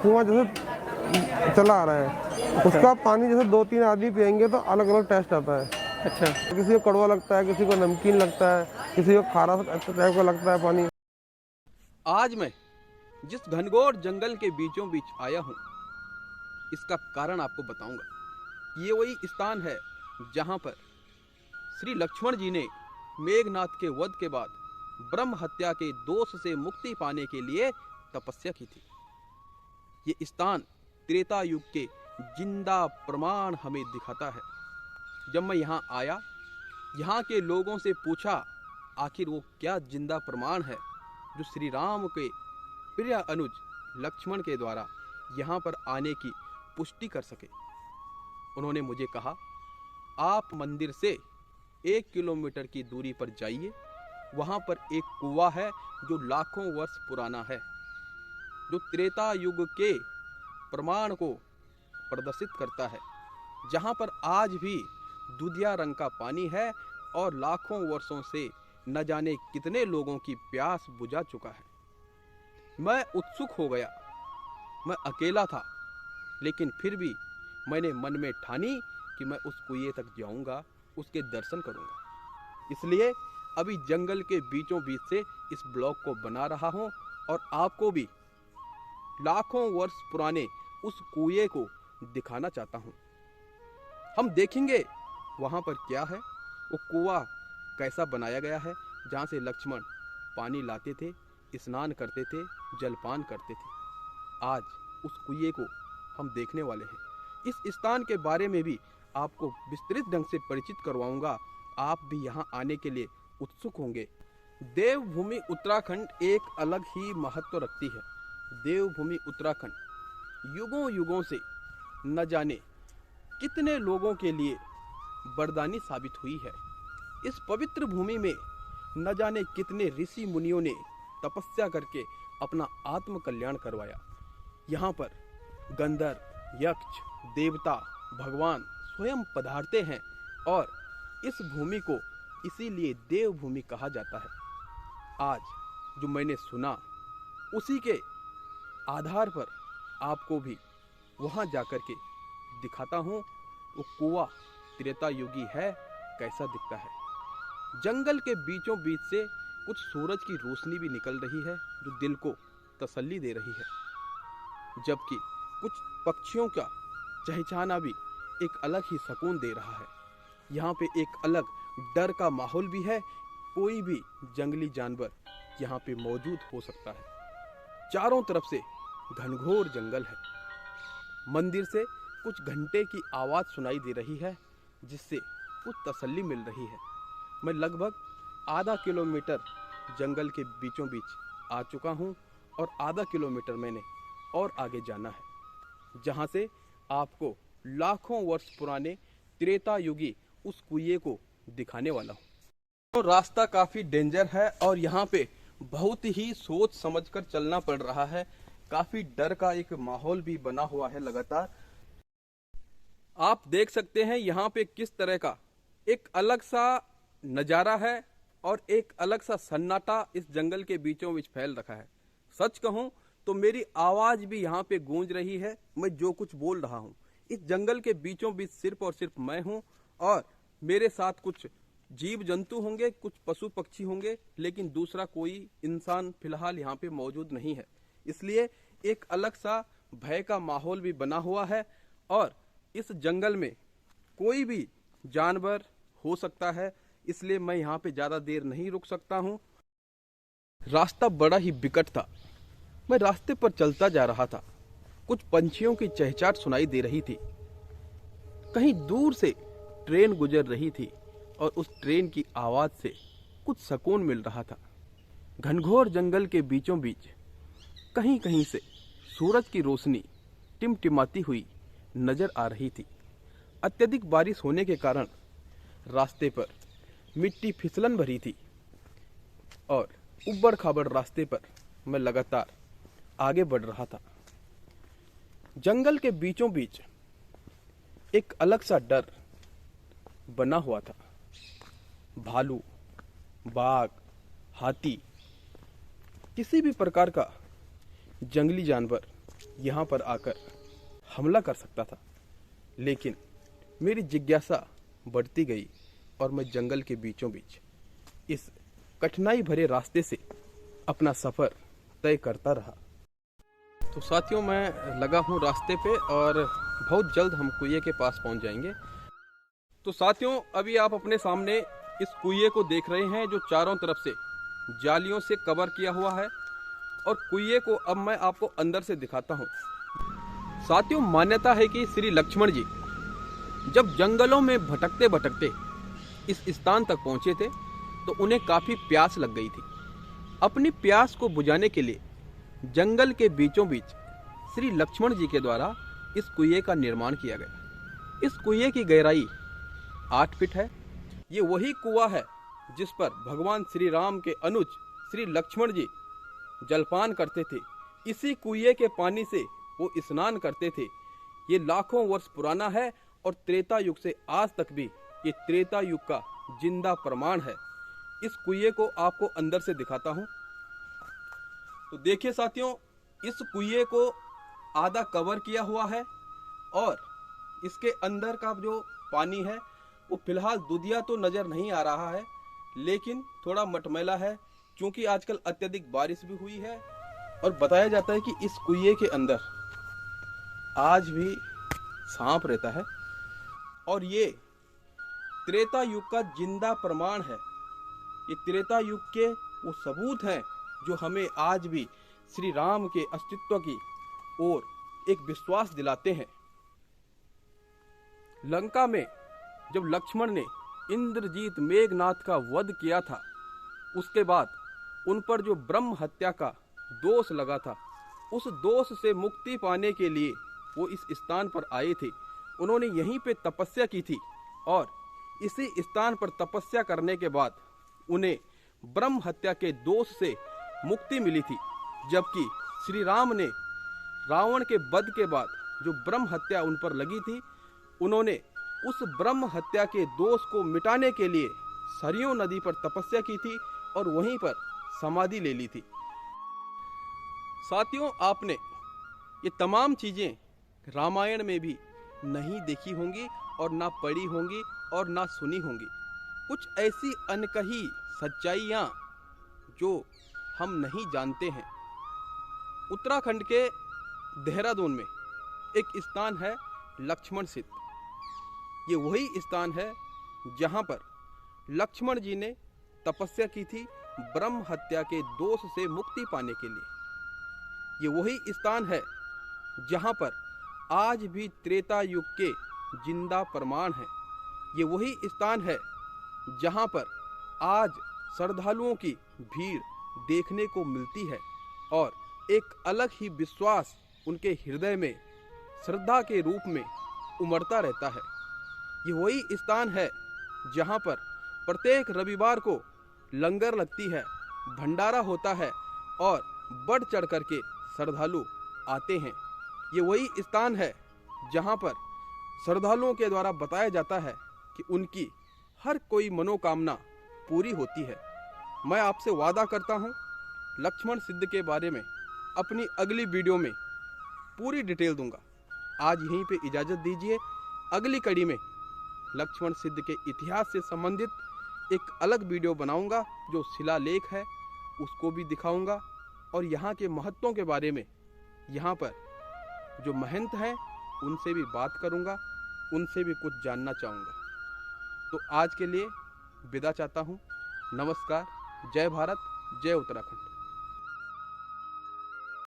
कुआं जैसे चला आ रहा है, उसका पानी जैसे 2-3 आदमी पियेंगे तो अलग अलग टेस्ट आता है। अच्छा। किसी को कड़वा लगता है, किसी को नमकीन लगता है, किसी को खारा टाइप का लगता है पानी। आज मैं जिस घनघोर जंगल के बीचों बीच आया हूँ, इसका कारण आपको बताऊंगा। ये वही स्थान है जहाँ पर श्री लक्ष्मण जी ने मेघनाथ के वध के बाद ब्रह्म हत्या के दोष से मुक्ति पाने के लिए तपस्या की थी। ये स्थान त्रेता युग के जिंदा प्रमाण हमें दिखाता है। जब मैं यहाँ आया, यहाँ के लोगों से पूछा आखिर वो क्या जिंदा प्रमाण है जो श्री राम के प्रिय अनुज लक्ष्मण के द्वारा यहाँ पर आने की पुष्टि कर सके। उन्होंने मुझे कहा, आप मंदिर से 1 किलोमीटर की दूरी पर जाइए, वहाँ पर एक कुआं है जो लाखों वर्ष पुराना है, जो त्रेता युग के प्रमाण को प्रदर्शित करता है, जहाँ पर आज भी दूधिया रंग का पानी है और लाखों वर्षों से न जाने कितने लोगों की प्यास बुझा चुका है। मैं उत्सुक हो गया। मैं अकेला था, लेकिन फिर भी मैंने मन में ठानी कि मैं उस कुएं तक जाऊंगा, उसके दर्शन करूंगा। इसलिए अभी जंगल के बीचों बीच से इस ब्लॉग को बना रहा हूं और आपको भी लाखों वर्ष पुराने उस कुएं को दिखाना चाहता हूं। हम देखेंगे वहां पर क्या है, वो कुआं कैसा बनाया गया है, जहां से लक्ष्मण पानी लाते थे, स्नान करते थे, जलपान करते थे। आज उस कुएं को हम देखने वाले हैं। इस स्थान के बारे में भी आपको विस्तृत ढंग से परिचित करवाऊंगा। आप भी यहाँ आने के लिए उत्सुक होंगे। देवभूमि उत्तराखंड एक अलग ही महत्व रखती है। देवभूमि उत्तराखंड युगों युगों से न जाने कितने लोगों के लिए वरदानी साबित हुई है। इस पवित्र भूमि में न जाने कितने ऋषि मुनियों ने तपस्या करके अपना आत्म कल्याण करवाया। यहाँ पर गंधर्व, यक्ष, देवता, भगवान स्वयं पधारते हैं और इस भूमि को इसीलिए देवभूमि कहा जाता है। आज जो मैंने सुना, उसी के आधार पर आपको भी वहां जाकर के दिखाता हूं वो कुआं त्रेता युगी है, कैसा दिखता है। जंगल के बीचों बीच से कुछ सूरज की रोशनी भी निकल रही है जो दिल को तसल्ली दे रही है, जबकि कुछ पक्षियों का चहचहाना भी एक अलग ही सुकून दे रहा है। यहाँ पे एक अलग डर का माहौल भी है। कोई भी जंगली जानवर यहाँ पे मौजूद हो सकता है। चारों तरफ से घनघोर जंगल है। मंदिर से कुछ घंटे की आवाज सुनाई दे रही है, जिससे कुछ तसल्ली मिल रही है। मैं लगभग आधा किलोमीटर जंगल के बीचों बीच आ चुका हूँ और आधा किलोमीटर मैंने और आगे जाना है, जहाँ से आपको लाखों वर्ष पुराने त्रेता युगी उस कुएं को दिखाने वाला हूँ। तो रास्ता काफी डेंजर है और यहाँ पे बहुत ही सोच समझकर चलना पड़ रहा है। काफी डर का एक माहौल भी बना हुआ है लगातार। आप देख सकते हैं यहाँ पे किस तरह का एक अलग सा नजारा है और एक अलग सा सन्नाटा इस जंगल के बीचों बीच फैल रखा है। सच कहूं तो मेरी आवाज भी यहाँ पे गूंज रही है। मैं जो कुछ बोल रहा हूँ, इस जंगल के बीचों बीच सिर्फ और सिर्फ मैं हूँ और मेरे साथ कुछ जीव जंतु होंगे, कुछ पशु पक्षी होंगे, लेकिन दूसरा कोई इंसान फिलहाल यहाँ पे मौजूद नहीं है। इसलिए एक अलग सा भय का माहौल भी बना हुआ है और इस जंगल में कोई भी जानवर हो सकता है, इसलिए मैं यहाँ पे ज्यादा देर नहीं रुक सकता हूँ। रास्ता बड़ा ही विकट था। मैं रास्ते पर चलता जा रहा था। कुछ पंछियों की चहचहाट सुनाई दे रही थी। कहीं दूर से ट्रेन गुजर रही थी और उस ट्रेन की आवाज से कुछ सुकून मिल रहा था। घनघोर जंगल के बीचों बीच कहीं कहीं से सूरज की रोशनी टिमटिमाती हुई नजर आ रही थी। अत्यधिक बारिश होने के कारण रास्ते पर मिट्टी फिसलन भरी थी और उबड़ खाबड़ रास्ते पर मैं लगातार आगे बढ़ रहा था। जंगल के बीचों बीच एक अलग सा डर बना हुआ था। भालू, बाघ, हाथी, किसी भी प्रकार का जंगली जानवर यहाँ पर आकर हमला कर सकता था, लेकिन मेरी जिज्ञासा बढ़ती गई और मैं जंगल के बीचों बीच इस कठिनाई भरे रास्ते से अपना सफ़र तय करता रहा। तो साथियों, मैं लगा हूँ रास्ते पे और बहुत जल्द हम कुएं के पास पहुँच जाएंगे। तो साथियों, अभी आप अपने सामने इस कुएं को देख रहे हैं जो चारों तरफ से जालियों से कवर किया हुआ है, और कुएं को अब मैं आपको अंदर से दिखाता हूँ। साथियों, मान्यता है कि श्री लक्ष्मण जी जब जंगलों में भटकते भटकते इस स्थान तक पहुँचे थे तो उन्हें काफ़ी प्यास लग गई थी। अपनी प्यास को बुझाने के लिए जंगल के बीचों बीच श्री लक्ष्मण जी के द्वारा इस कुएं का निर्माण किया गया। इस कुएं की गहराई 8 फीट है। ये वही कुआं है जिस पर भगवान श्री राम के अनुज श्री लक्ष्मण जी जलपान करते थे। इसी कुएं के पानी से वो स्नान करते थे। ये लाखों वर्ष पुराना है और त्रेता युग से आज तक भी ये त्रेता युग का जिंदा प्रमाण है। इस कुएं को आपको अंदर से दिखाता हूँ। तो देखिए साथियों, इस कुएं को आधा कवर किया हुआ है और इसके अंदर का जो पानी है वो फिलहाल दुधिया तो नजर नहीं आ रहा है, लेकिन थोड़ा मटमैला है क्योंकि आजकल अत्यधिक बारिश भी हुई है। और बताया जाता है कि इस कुएं के अंदर आज भी सांप रहता है और ये त्रेता युग का जिंदा प्रमाण है। ये त्रेता युग के वो सबूत हैं जो हमें आज भी श्री राम के अस्तित्व की ओर एक विश्वास दिलाते हैं। लंका में जब लक्ष्मण ने इंद्रजीत मेघनाथ का वध किया था, उसके बाद उन पर जो ब्रह्म हत्या का दोष लगा था, उस दोष से मुक्ति पाने के लिए वो इस स्थान पर आए थे। उन्होंने यहीं पे तपस्या की थी और इसी स्थान पर तपस्या करने के बाद उन्हें ब्रह्म हत्या के दोष से मुक्ति मिली थी। जबकि श्री राम ने रावण के वध के बाद जो ब्रह्म हत्या उन पर लगी थी, उन्होंने उस ब्रह्म हत्या के दोष को मिटाने के लिए सरयू नदी पर तपस्या की थी और वहीं पर समाधि ले ली थी। साथियों, आपने ये तमाम चीजें रामायण में भी नहीं देखी होंगी और ना पढ़ी होंगी और ना सुनी होंगी। कुछ ऐसी अनकही सच्चाइयाँ जो हम नहीं जानते हैं। उत्तराखंड के देहरादून में एक स्थान है लक्ष्मण सिद्ध। ये वही स्थान है जहाँ पर लक्ष्मण जी ने तपस्या की थी ब्रह्म हत्या के दोष से मुक्ति पाने के लिए। ये वही स्थान है जहाँ पर आज भी त्रेता युग के जिंदा प्रमाण है। ये वही स्थान है जहाँ पर आज श्रद्धालुओं की भीड़ देखने को मिलती है और एक अलग ही विश्वास उनके हृदय में श्रद्धा के रूप में उमड़ता रहता है। ये वही स्थान है जहाँ पर प्रत्येक रविवार को लंगर लगती है, भंडारा होता है और बढ़ चढ़ करके श्रद्धालु आते हैं। ये वही स्थान है जहाँ पर श्रद्धालुओं के द्वारा बताया जाता है कि उनकी हर कोई मनोकामना पूरी होती है। मैं आपसे वादा करता हूँ लक्ष्मण सिद्ध के बारे में अपनी अगली वीडियो में पूरी डिटेल दूंगा। आज यहीं पे इजाज़त दीजिए। अगली कड़ी में लक्ष्मण सिद्ध के इतिहास से संबंधित एक अलग वीडियो बनाऊंगा, जो शिलालेख है उसको भी दिखाऊंगा और यहाँ के महत्वों के बारे में, यहाँ पर जो महंत हैं उनसे भी बात करूंगा, उनसे भी कुछ जानना चाहूँगा। तो आज के लिए विदा चाहता हूँ। नमस्कार। जय भारत, जय उत्तराखंड।